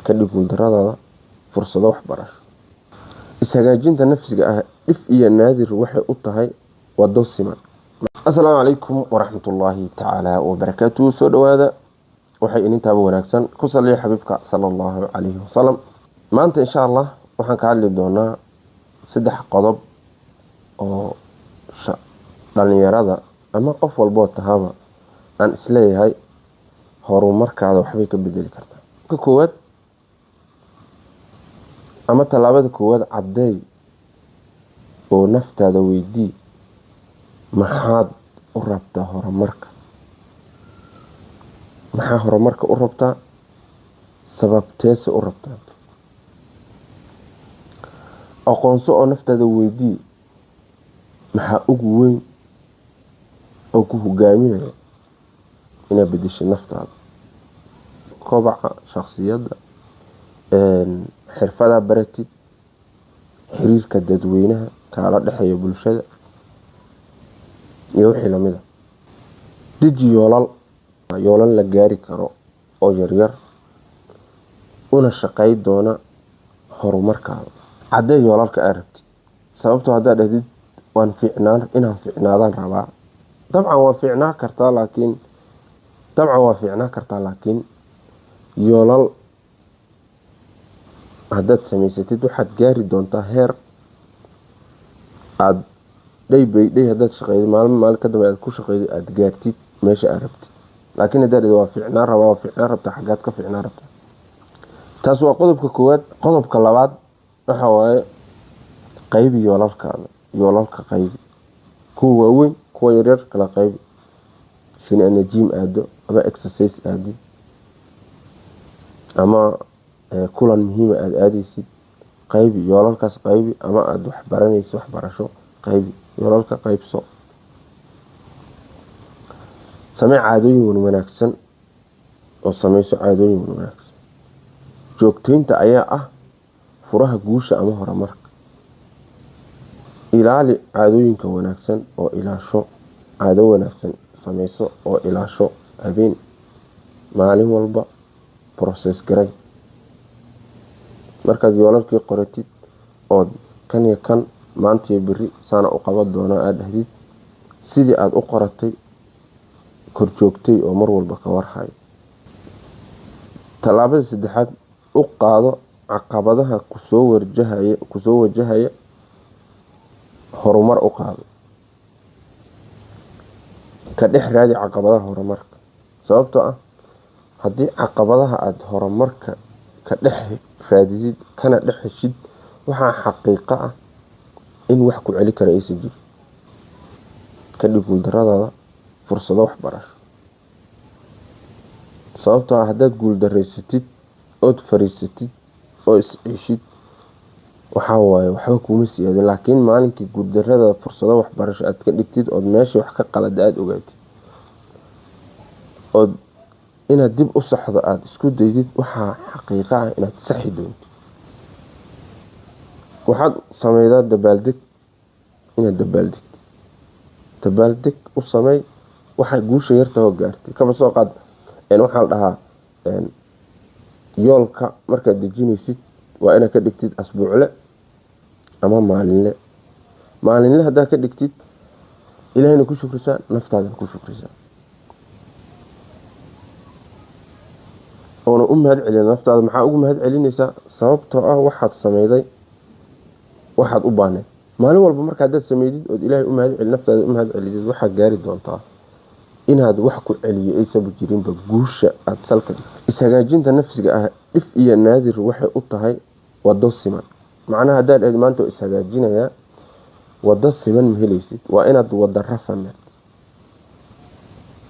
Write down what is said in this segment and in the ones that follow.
ka dhig guuldarradaada fursado waxbarasho. Ishagaajinta nafsiga ah dhif iyo naadir waxay u tahay wado siman. Assalaamu calaykum waraxmatullaahi tacaala wabarakaatuh. Soo dhawaada, waxay inintaaba wanaagsan ku saliya xabiibka sallallahu calayhi wasallam. Maanta insha Allah waxaan ka hadli doonaa 3 qodob oo dhalinyarada ama qof walbo tahaba aan isleeyahay horumarkaada waxbay ka bedeli kartaa. Ka koowaad ama talaabada koowaad cadeey oo naftaada weydii maxaad u rabtaa horumarka. maxaa horumarka u rabtaa, sababteesa u rabtaa. aqoonso oo naftaada weydii maxaa ugu weyn oo ku hogaaminaya inaad bedesho naftaada. kobaca shakhsiyadda, xirfada baratid, xiriirka dadweynaha kala dhaxeeya bulshada iyo wixii lamid ah. Deji yoolal la gaari karo oo yaryar una shaqay doona horumarkaada. Cadee yoolalka aad rabtid, sababtoo haddaad dhahdid inaan fiicnaadaan rabaa, dabcan waa fiicnaan kartaa laakiin yoolal haddaad samaysatid waxaad gaari doontaa heer aad day by day haddaad shaqeeydo maalin ka dambe aad ku shaqeeydo aad gaartid meesha aad rabtid. laakiin haddaad waa fiicnaan rabtaa xaggaad ka fiicnaan rabtaa. taas waa qodobka koowaad. qodobka labaad waxa waaye qaybi yoolalka qaybi, kuwa waaweyn kuwa yaryar kala qaybi. inaad gym aado ama exercise aadi ama kulan muhiim aad aadaysid, qaybi yoolalkaas qaybi. ama aad wax baranaysid waxbarasho qaybi yoolalka qaybso. samee caadooyin wanaagsan oo samayso caadooyin wanaagsan. joogteynta ayaa ah furaha guusha ama horumarka. ilaali caadooyinka wanaagsan oo ilaasho. caado wanaagsan samayso oo ilaasho. habeen maalin walba process garay. markaad yoolalkii qoratid oo kan iyo kan maanta iyo beri saana u qaban doonaa aad dhahdid, sidii aad u qoratay kor joogtay oo mar walba ka warhayo. talaabada saddexaad, u qaado caqabadaha kusoo wajahaya horumar u qaado. ka dhex raadi caqabadaha horumarka, sababtoo ah haddii caqabadaha aad horumarka ka dhex raadisid kana dhex heshid, waxaa xaqiiqo ah in wax ku celi kara aysan jirin. ka dhig guuldarradaada fursado waxbarasho, sababtoo ah haddaad guuldareysatid ood fariisatid oo isciishid waxaa waaye waxba kuma siyaadin. laakiin maalinkii guuldarrada fursado waxbarasho aad ka dhigtid ood meesha wax ka qalada aad ogaatid ood inaad dib u saxdo aad isku daydid, waxaa xaqiiqo ah inaad saxi doontid. waxaad sameydaa dabaaldeg u samey waxaa guusha yarta oo gaartay. kaba soo qaad waxaa la dhahaa yoolka markaad dejinaysid waa inaad ka dhigtid asbuucle ama maalinle haddaad ka dhigtid ilaahayna ku shukrisaa, naftaadana ku shukrisaa, oona u mahad celin naftaada. maxaa ugu mahad celinaysaa? sababtoo ah waxaad sameyday waxaad u baahnay. maalin walba marka haddaad sameydid ood ilaahay u mahad celin naftaada u mahad celidid, waxaad gaari doontaa inaad wax ku celiyo aysan jirinba guusha aad salka dhigto. ishagaajinta nafsiga ah dhif iyo naadir waxay u tahay wado siman. macnaha haddaad maanta ishagaajinayaa wado siman ma helaysid, waa inaad wada rafan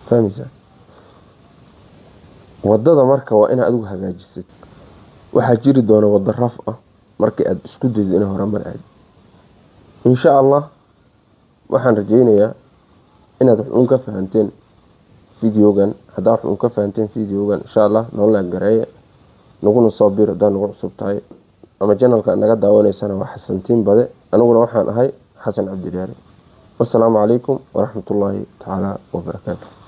fahmaysaa. wadada marka waa inaad adigu hagaajisad. waxaa jiri doona wada raf ah markii aad isku daydo inaad horumar aad. insha Allah waxaan rajeynayaa inaad wax uun ka fahanteen videogan. haddaa wax uun ka fahanteen videogan insha Allah nolol gareeya naguna soo biir haddaa nagu cusub tahay ama channelka naga daawanaysana waa xasantiin bade. aniguna waxaan ahay xasan cabdi diyaari. wassalaamu calaykum waraxmatullaahi tacaala wabarakaatuh.